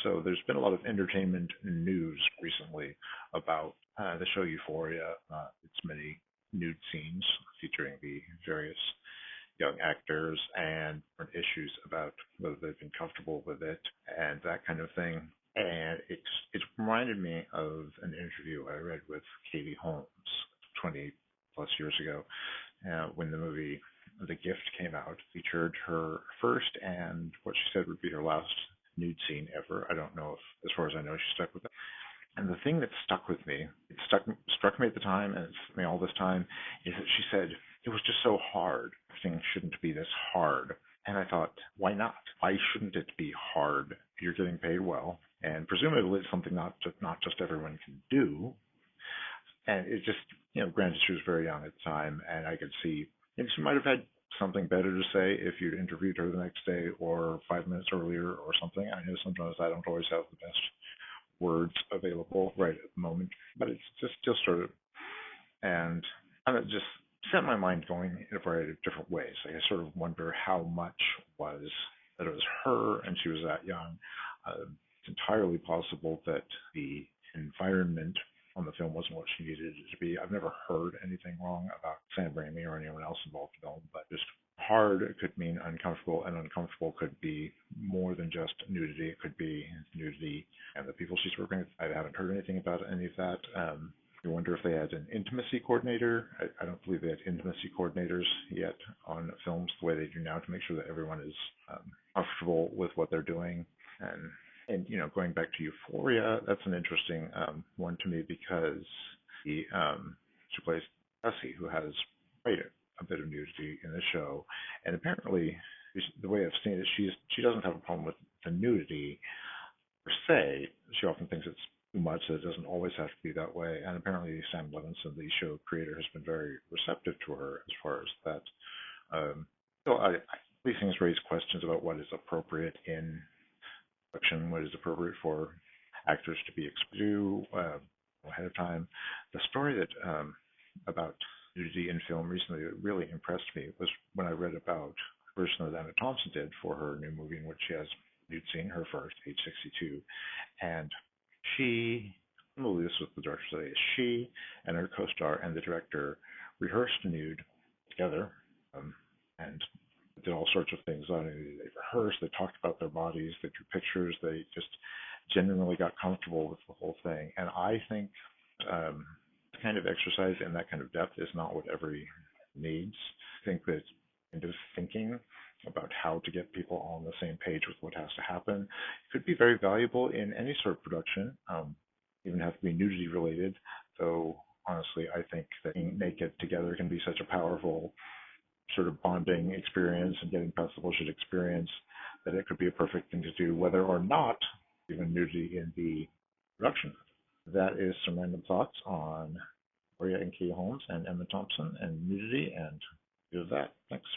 So there's been a lot of entertainment news recently about the show Euphoria, its many nude scenes featuring the various young actors and different issues about whether they've been comfortable with it and that kind of thing. And it's reminded me of an interview I read with Katie Holmes 20 plus years ago when the movie The Gift came out, featured her first and what she said would be her last nude scene ever. I don't know if, as far as I know, she stuck with it. And the thing that stuck with me, struck me at the time, and it's struck me all this time, is that she said it was just so hard. Things shouldn't be this hard. And I thought, why not? Why shouldn't it be hard? You're getting paid well, and presumably it's something not just everyone can do. And it just, granted she was very young at the time, and I could see she might have had something better to say if you'd interviewed her the next day or 5 minutes earlier or something. I know sometimes I don't always have the best words available right at the moment, but it's just still sort of, and it just set my mind going in a variety of different ways. Like I sort of wonder how much was that it was her and she was that young. It's entirely possible that the environment on the film wasn't what she needed it to be. I've never heard anything wrong about Sam Raimi or anyone else involved in the film, but just hard could mean uncomfortable, and uncomfortable could be more than just nudity. It could be nudity and the people she's working with. I haven't heard anything about any of that. I wonder if they had an intimacy coordinator. I don't believe they had intimacy coordinators yet on films the way they do now to make sure that everyone is comfortable with what they're doing. And going back to Euphoria, that's an interesting one to me because she plays Essie, who has quite a bit of nudity in the show, and apparently the way I've seen it, she doesn't have a problem with the nudity per se. She often thinks it's too much, that it doesn't always have to be that way. And apparently Sam Levinson, the show creator, has been very receptive to her as far as that. These things raise questions about what is appropriate in production, what is appropriate for actors to be exposed to ahead of time. The story that about nudity in film recently that really impressed me was when I read about the version that Emma Thompson did for her new movie in which she has nude scene, her first, age 62. And I believe this was the director today, she and her co-star and the director rehearsed nude together and did all sorts of things. They rehearsed, they talked about their bodies, they drew pictures, they just genuinely got comfortable with the whole thing. And I think kind of exercise in that kind of depth is not what every needs. I think that kind of thinking about how to get people on the same page with what has to happen could be very valuable in any sort of production, even have to be nudity related, though honestly I think that being naked together can be such a powerful sort of bonding experience and getting past the bullshit experience that it could be a perfect thing to do whether or not even nudity in the production. That is some random thoughts on Euphoria and Katie Holmes and Emma Thompson and nudity, and do that. Thanks.